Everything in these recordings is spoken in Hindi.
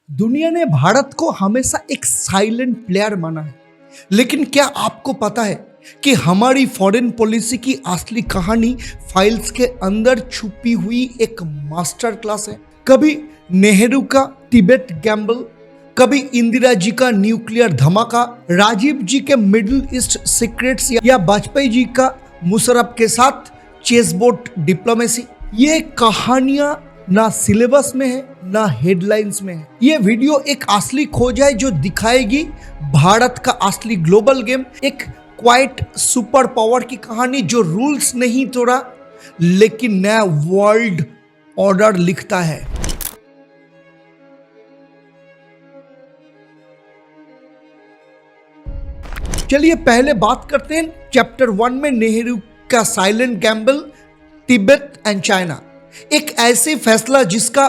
दुनिया ने भारत को हमेशा एक साइलेंट प्लेयर माना है, लेकिन क्या आपको पता है कि हमारी फॉरेन पॉलिसी की असली कहानी फाइल्स के अंदर छुपी हुई एक मास्टर क्लास है। कभी नेहरू का तिब्बत गैम्बल, कभी इंदिरा जी का न्यूक्लियर धमाका, राजीव जी के मिडिल ईस्ट सीक्रेट्स या वाजपेयी जी का मुशर्रफ के साथ चेसबोर्ड डिप्लोमेसी। ये कहानियां ना सिलेबस में है ना हेडलाइंस में है। ये वीडियो एक असली खोज है जो दिखाएगी भारत का असली ग्लोबल गेम, एक क्वाइट सुपर पावर की कहानी जो रूल्स नहीं तोड़ा लेकिन नया वर्ल्ड ऑर्डर लिखता है। चलिए पहले बात करते हैं चैप्टर 1 में नेहरू का silent Gamble, Tibet and China. एक ऐसे फैसला जिसका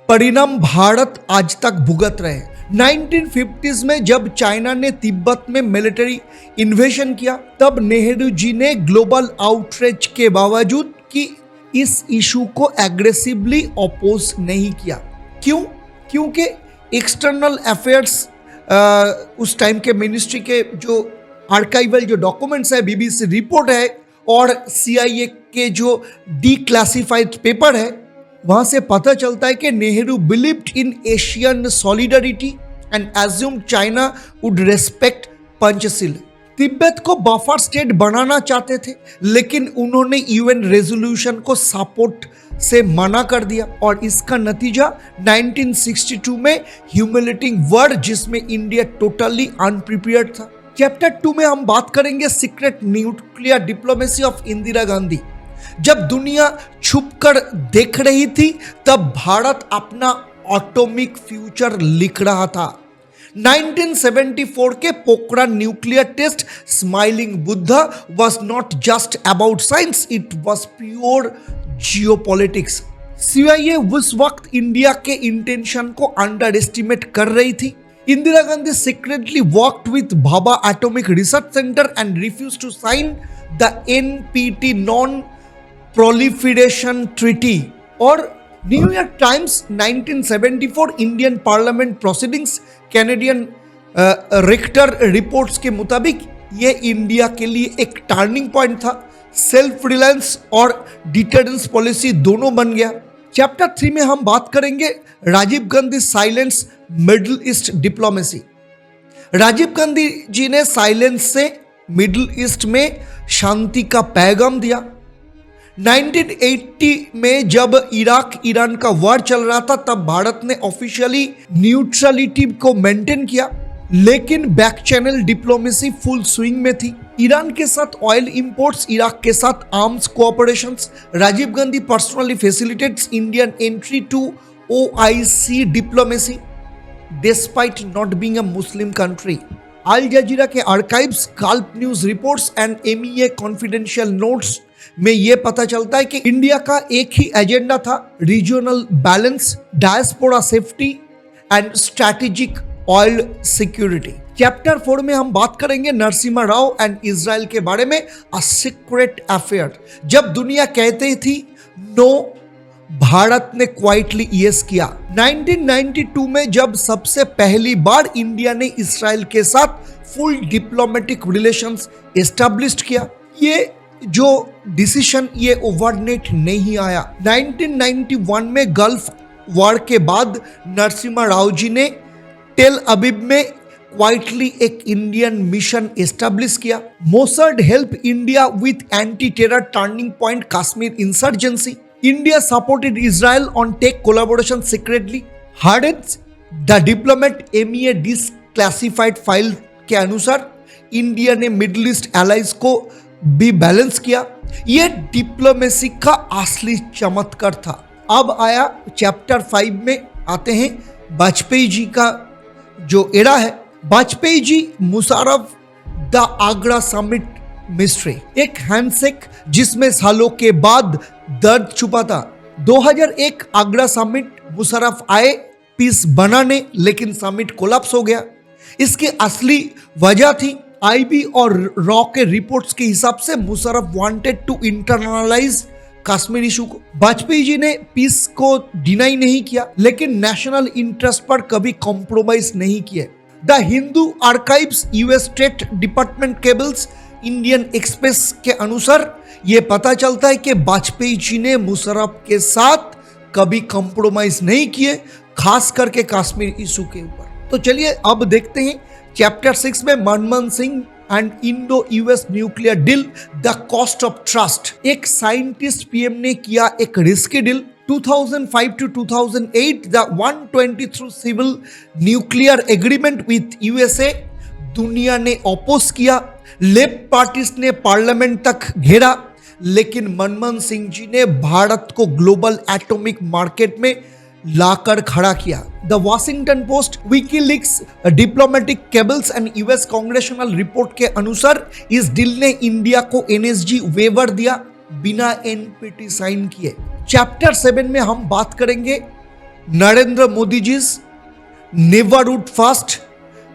परिणाम भारत आज तक भुगत रहे। 1950s में जब चाइना ने तिब्बत में मिलिट्री इन्वेशन किया, तब नेहरू जी ने ग्लोबल आउटरीच के बावजूद कि इस इशू को एग्रेसिवली अपोज नहीं किया। क्यों? क्योंकि एक्सटर्नल अफेयर्स उस टाइम के मिनिस्ट्री के जो आर्काइवल जो डॉक्यूमेंट्स है, बीबीसी रिपोर्ट है और सीआईए के जो डीक्लासिफाइड पेपर है, वहां से पता चलता है कि Nehru believed in Asian solidarity and assumed China would respect Panchsheel. Tibet को बफर स्टेट बनाना चाहते थे, लेकिन उन्होंने यूएन रेजोल्यूशन को सपोर्ट से मना कर दिया और इसका नतीजा 1962 में ह्यूमिलेटिंग वॉर, जिसमें इंडिया टोटली अनप्रिपेयर्ड था। चैप्टर 2 में हम बात करेंगे secret nuclear diplomacy of Indira Gandhi. जब दुनिया छुपकर देख रही थी, तब भारत अपना एटॉमिक फ्यूचर लिख रहा था। 1974 के Pokhran nuclear test smiling Buddha was not just about science, it was pure geopolitics। CIA उस वक्त इंडिया के इंटेंशन को अंडर एस्टिमेट कर रही थी। Indira Gandhi secretly worked with Bhabha Atomic Research Center and refused to sign the NPT Non-Proliferation Treaty। और New York times 1974 Indian parliament proceedings, Canadian Richter reports के मुताबिक ये इंडिया के लिए एक टर्निंग पॉइंट था। सेल्फ रिलायंस और डिटरेंस पॉलिसी दोनों बन गया। चैप्टर 3 में हम बात करेंगे Rajiv Gandhi silence Middle East diplomacy. Rajiv Gandhi ji ने साइलेंस से मिडिल ईस्ट में शांति का पैगाम दिया। 1980 में जब इराक ईरान का वॉर चल रहा था, तब भारत ने ऑफिशियली न्यूट्रलिटी को मेंटेन किया, लेकिन back channel diplomacy full swing में थी। ईरान के साथ ऑयल इंपोर्ट्स, इराक के साथ arms cooperations. Rajiv Gandhi personally facilitates Indian entry to OIC diplomacy despite not being a Muslim country. Al Jazeera के archives, Gulf News reports and MEA confidential notes में यह पता चलता है कि इंडिया का एक ही एजेंडा था, regional balance, diaspora safety and strategic oil security. Chapter 4 में हम बात करेंगे नरसिम्हा राव एंड इजराइल के बारे में, अ सीक्रेट अफेयर। जब दुनिया कहती थी नो, भारत ने क्वाइटली यस किया। 1992 में जब सबसे पहली बार इंडिया ने इजराइल के साथ फुल डिप्लोमेटिक रिलेशंस एस्टैब्लिश किया, ये जो डिसीजन ये ओवरनाइट नहीं आया। 1991 में गल्फ वॉर के बाद नरसिम्हा राव जी ने टेल अबीब में क्वाइटली एक इंडियन मिशन एस्टैब्लिश किया। Mossad help India with anti terror turning point Kashmir insurgency. India supported Israel on tech collaboration secretly. Hardens the diplomat MEA declassified file के अनुसार इंडिया ने मिडिल ईस्ट एलाइज को भी बैलेंस किया। यह डिप्लोमेसी का असली चमत्कार था। अब आया चैप्टर 5 में आते हैं वाजपेयी जी का जो एरा है। Vajpayee ji, Musharraf, the Agra summit mystery. एक हैंडशेक जिसमें सालों के बाद दर्द छुपा था। 2001 आगरा समिट, मुशर्रफ आए पीस बनाने, लेकिन समिट कोलैप्स हो गया। इसकी असली वजह थी IB और रॉ के रिपोर्ट्स के हिसाब से Musharraf wanted to internalise Kashmir issue को। वाजपेयी जी ने पीस को डिनाई नहीं किया, लेकिन नेशनल इंटरेस्ट पर कभी कॉम्प्रोमाइज नहीं किया। The Hindu archives US state department cables Indian express के अनुसार ये पता चलता है कि वाजपेयी जी ने मुशर्रफ के साथ कभी कॉम्प्रोमाइज नहीं किए, खास करके कश्मीर इशू के ऊपर। तो चलिए अब देखते हैं चैप्टर 6 में Manmohan Singh and Indo US nuclear deal, the cost of trust. एक साइंटिस्ट पीएम ने किया एक risky deal. 2005 to 2008 the 123 civil nuclear agreement with USA दुनिया ने अपोज किया। लेफ्ट पार्टीज ने पार्लियामेंट तक घेरा, लेकिन मनमोहन सिंह जी ने भारत को ग्लोबल एटॉमिक मार्केट में लाकर खड़ा किया। The Washington post, WikiLeaks, diplomatic cables and US congressional report के अनुसार इस डील ने इंडिया को एनएसजी वेवर दिया बिना एनपीटी साइन किए। चैप्टर 7 में हम बात करेंगे Narendra Modi ji neighbourhood first,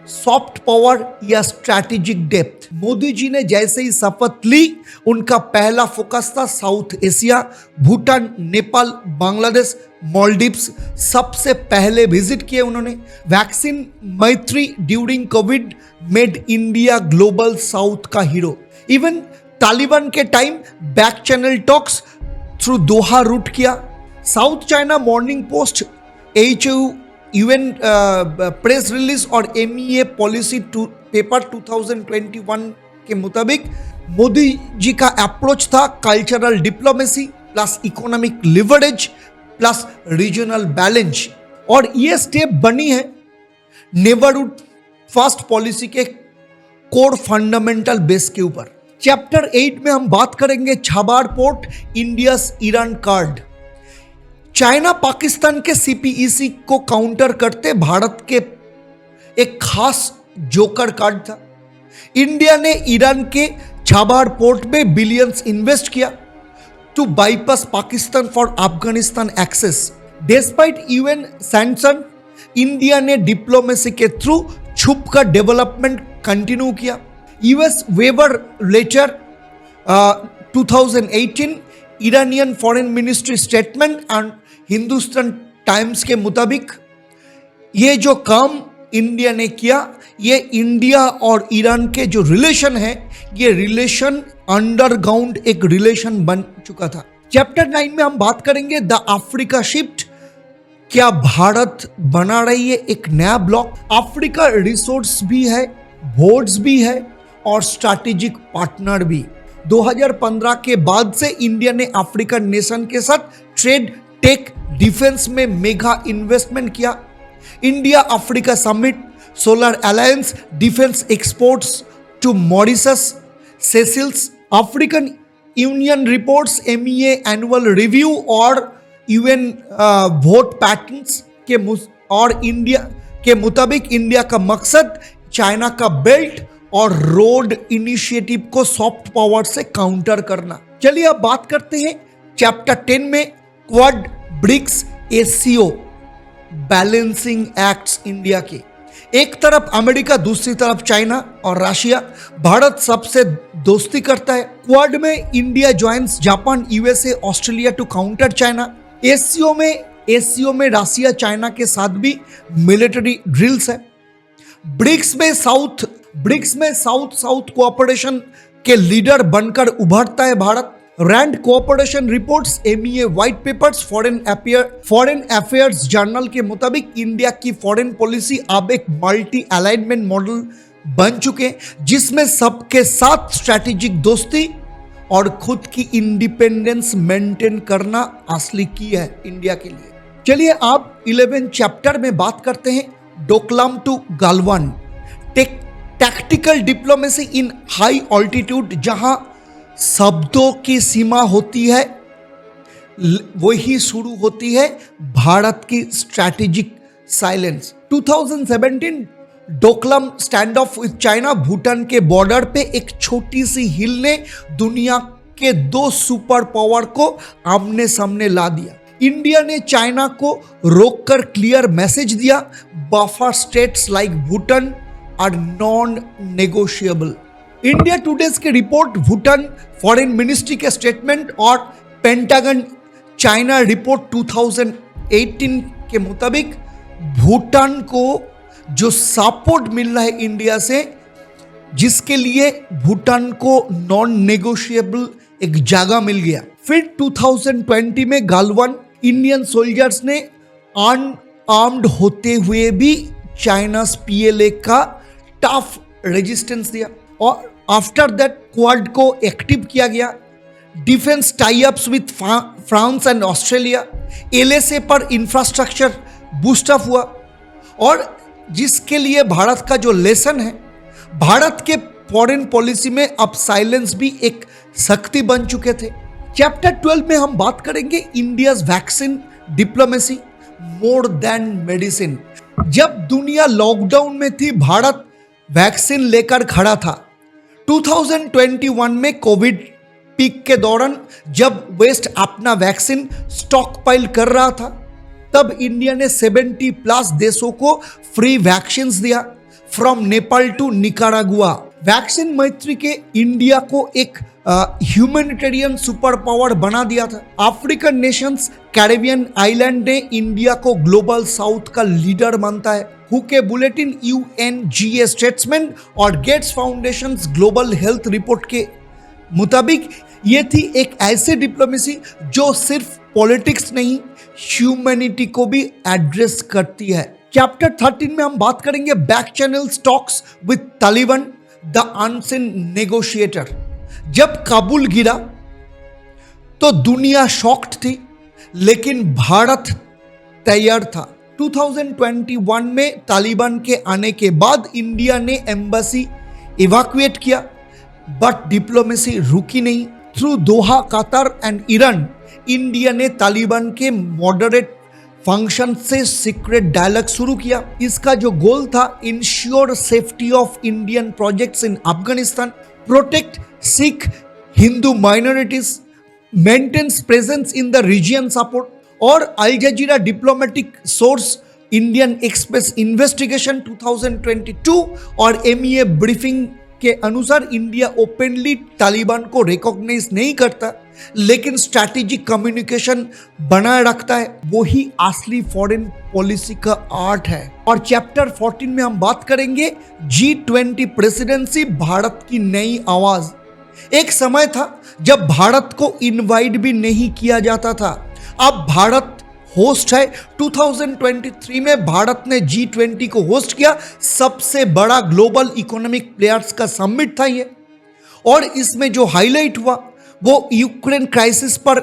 soft power या स्ट्रैटेजिक डेप्थ। मोदी जी ने जैसे ही शपथ ली, उनका पहला फोकस था साउथ एशिया, भूटान, नेपाल, बांग्लादेश, मालदीव्स सबसे पहले विजिट किए उन्होंने। Vaccine Maitri during covid made India Global south का हीरो। इवन तालिबान के time back channel talks through Doha route किया। South China Morning Post, UN press release और एमईए पॉलिसी पेपर 2021 के मुताबिक मोदी जी का अप्रोच था cultural diplomacy plus economic leverage plus regional balance, और ये स्टेप बनी है नेबरहुड फर्स्ट पॉलिसी के कोर फंडामेंटल बेस के ऊपर। चैप्टर 8 में हम बात करेंगे Chabahar port, India Iran card. China Pakistan के सीपीईसी को काउंटर करते भारत के एक खास जोकर कार्ड था। इंडिया ने ईरान के छाबार पोर्ट में बिलियंस इन्वेस्ट किया to bypass Pakistan for Afghanistan access. Despite UN sanction, India ने डिप्लोमेसी के थ्रू छुप कर डेवलपमेंट कंटिन्यू किया। US waiver letter 2018, Iranian foreign ministry statement and Hindustan Times के मुताबिक ये जो काम इंडिया ने किया, ये इंडिया और ईरान के जो रिलेशन है, ये रिलेशन अंडरग्राउंड एक रिलेशन बन चुका था। चैप्टर 9 में हम बात करेंगे द अफ्रीका शिफ्ट। क्या भारत बना रही है एक नया ब्लॉक? अफ्रीका रिसोर्स भी है, बोर्ड्स भी है और स्ट्रैटेजिक पार्टनर भी। 2015 के बाद से इंडिया ने अफ्रीकन नेशन के साथ ट्रेड, टेक, डिफेंस में मेगा इन्वेस्टमेंट किया। India Africa summit, solar alliance, defence exports to Mauritius, Seychelles, African union reports, MEA annual review और यूएन वोट पैटर्न्स के और इंडिया के मुताबिक इंडिया का मकसद चाइना का बेल्ट और रोड इनिशिएटिव को सॉफ्ट पावर से काउंटर करना। चलिए अब बात करते हैं चैप्टर 10 में Quad, BRICS, SCO balancing acts India के। एक तरफ अमेरिका, दूसरी तरफ चाइना और रशिया। भारत सबसे दोस्ती करता है। क्वाड में India joins Japan, USA, Australia to counter China. SCO में रशिया चाइना के साथ भी मिलिट्री ड्रिल्स है। ब्रिक्स में साउथ कोऑपरेशन के लीडर बनकर उभरता है Bharat. RAND Corporation reports, MEA white papers, foreign affairs journal के मुताबिक इंडिया की फॉरेन पॉलिसी अब एक मल्टी अलाइनमेंट मॉडल बन चुके हैं, जिसमें सबके साथ स्ट्रैटेजिक दोस्ती और खुद की इंडिपेंडेंस मेंटेन करना असली की है इंडिया के लिए। चलिए आप 11 चैप्टर में बात करते हैं Doklam to Galwan, tactical diplomacy in high altitude. जहां शब्दों की सीमा होती है, वही शुरू होती है भारत की strategic silence. 2017 Doklam stand of with China, Bhutan के बॉर्डर पे एक छोटी सी हिल ने दुनिया के 2 सुपर पावर को आमने सामने ला दिया। इंडिया ने चाइना को रोककर क्लियर मैसेज दिया, buffer states like Bhutan are non negotiable. India Today's की रिपोर्ट, भूटान फॉरेन मिनिस्ट्री के स्टेटमेंट और पेंटागन चाइना रिपोर्ट 2018 के मुताबिक भूटान को जो सपोर्ट मिल रहा है इंडिया से, जिसके लिए भूटान को नॉन नेगोशिएबल एक जगह मिल गया। फिर 2020 में गालवान इंडियन सोल्जर्स ने अनआर्म्ड होते हुए भी चाइना PLA का टफ रेजिस्टेंस दिया और आफ्टर दैट क्वाड को एक्टिव किया गया। Defence tie ups with France and Australia, LSA पर इंफ्रास्ट्रक्चर बूस्टअप हुआ और जिसके लिए भारत का जो लेसन है, भारत के फॉरेन पॉलिसी में अब साइलेंस भी एक शक्ति बन चुके थे। चैप्टर 12 में हम बात करेंगे India's vaccine diplomacy more than medicine. जब दुनिया लॉकडाउन में थी, भारत वैक्सीन लेकर खड़ा था। 2021 में कोविड पीक के दौरान जब वेस्ट अपना वैक्सीन स्टॉक पाइल कर रहा था, तब इंडिया ने 70+ देशों को फ्री वैक्सीन दिया, from Nepal to Nicaragua. Vaccine Maitri के इंडिया को एक ह्यूमैनिटेरियन सुपर पावर बना दिया था। अफ्रीकन नेशंस, कैरेबियन आइलैंड ने इंडिया को ग्लोबल साउथ का लीडर मानता है। हुके बुलेटिन, UNGA स्टेट्समेंट और Gates Foundation global health report के मुताबिक ये थी एक ऐसी डिप्लोमेसी जो सिर्फ पॉलिटिक्स नहीं, ह्यूमैनिटी को भी एड्रेस करती है। चैप्टर 13 में हम बात करेंगे back channel talks with Taliban, the unseen negotiator. जब काबुल गिरा तो दुनिया शॉक्ड थी, लेकिन भारत तैयार था। 2021 में तालिबान के आने के बाद इंडिया ने एम्बेसी इवैक्यूएट किया, बट डिप्लोमेसी रुकी नहीं। Through Doha, Qatar and Iran, India ने तालिबान के मॉडरेट फंक्शन से सीक्रेट डायलॉग शुरू किया। इसका जो गोल था, ensure safety of Indian projects in Afghanistan, protect Sikh Hindu minorities, maintains presence in the region support. और Al Jazeera diplomatic source, Indian Express investigation 2022 और MEA ब्रीफिंग के अनुसार इंडिया ओपनली तालिबान को रिकॉग्नाइज नहीं करता, लेकिन स्ट्रैटेजिक कम्युनिकेशन बनाए रखता है। वही असली फॉरेन पॉलिसी का आर्ट है। और चैप्टर 14 में हम बात करेंगे G20 प्रेसिडेंसी, भारत की नई आवाज। एक समय था जब भारत को इनवाइट भी नहीं किया जाता था, अब भारत होस्ट है। 2023 में भारत ने G20 को होस्ट किया। सबसे बड़ा ग्लोबल इकोनॉमिक प्लेयर्स का समिट था ये, और इसमें जो हाईलाइट हुआ वो यूक्रेन क्राइसिस पर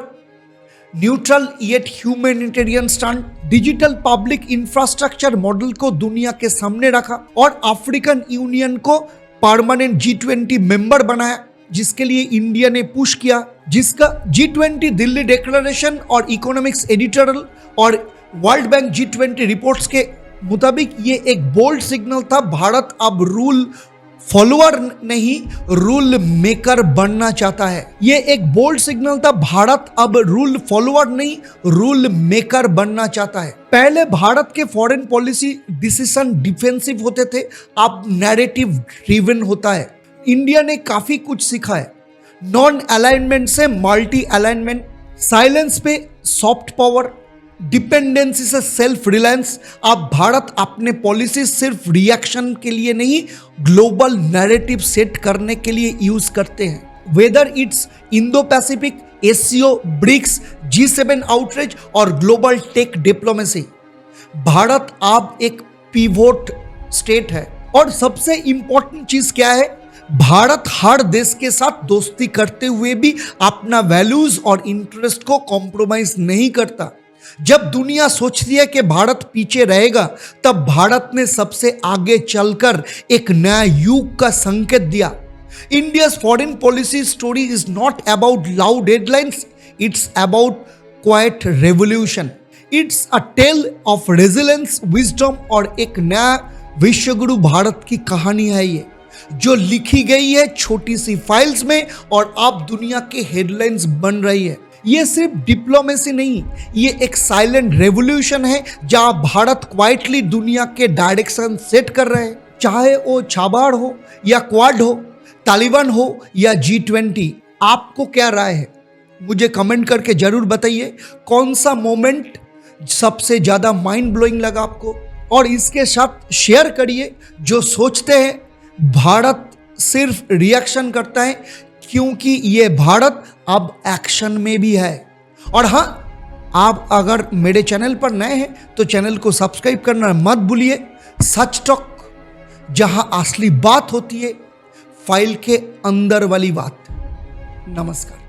neutral yet humanitarian stand, digital public infrastructure model को दुनिया के सामने रखा और अफ्रीकन यूनियन को परमानेंट G20 मेंबर बनाया, जिसके लिए इंडिया ने पुश किया। जिसका G20 दिल्ली डिक्लेरेशन और इकोनॉमिक्स एडिटोरियल और वर्ल्ड बैंक G20 रिपोर्ट्स के मुताबिक ये एक बोल्ड सिग्नल था। भारत अब रूल फॉलोअर नहीं, रूल मेकर बनना चाहता है। ये एक बोल्ड सिग्नल था। भारत अब रूल फॉलोअर नहीं, रूल मेकर बनना चाहता है। पहले भारत के फॉरेन पॉलिसी डिसीजन डिफेंसिव होते थे, अब नैरेटिव ड्रिवन होता है। इंडिया ने काफी कुछ सीखा है, नॉन अलाइनमेंट से मल्टी अलाइनमेंट, साइलेंस पे सॉफ्ट पावर, डिपेंडेंसी से सेल्फ रिलायंस। अब भारत अपने पॉलिसी सिर्फ रिएक्शन के लिए नहीं, ग्लोबल नैरेटिव सेट करने के लिए यूज करते हैं। Whether it's Indo Pacific, SCO, BRICS, G7 outreach और ग्लोबल टेक डिप्लोमेसी, भारत अब एक पिवोट स्टेट है। और सबसे इंपॉर्टेंट चीज क्या है, भारत हर देश के साथ दोस्ती करते हुए भी अपना वैल्यूज और इंटरेस्ट को कॉम्प्रोमाइज नहीं करता। जब दुनिया सोचती है कि भारत पीछे रहेगा, तब भारत ने सबसे आगे चलकर एक नया युग का संकेत दिया। India's foreign policy story is not about loud headlines, it's about quiet revolution. It's a tale of resilience, wisdom और एक नया विश्वगुरु भारत की कहानी है ये, जो लिखी गई है छोटी सी फाइल्स में और अब दुनिया के हेडलाइंस बन रही है। ये सिर्फ डिप्लोमेसी नहीं, ये एक साइलेंट रेवोल्यूशन है जहां भारत क्वाइटली दुनिया के डायरेक्शन सेट कर रहे हैं। चाहे वो छाबाड़ हो या क्वाड हो, तालिबान हो या G20, आपको क्या राय है मुझे कमेंट करके जरूर बताइए कौन सा मोमेंट सबसे ज्यादा माइंड ब्लोइंग लगा आपको, और इसके साथ शेयर करिए जो सोचते हैं भारत सिर्फ रिएक्शन करता है, क्योंकि ये भारत अब एक्शन में भी है। और हाँ, आप अगर मेरे चैनल पर नए हैं तो चैनल को सब्सक्राइब करना मत भूलिए। सच टॉक, जहां असली बात होती है, फाइल के अंदर वाली बात। नमस्कार।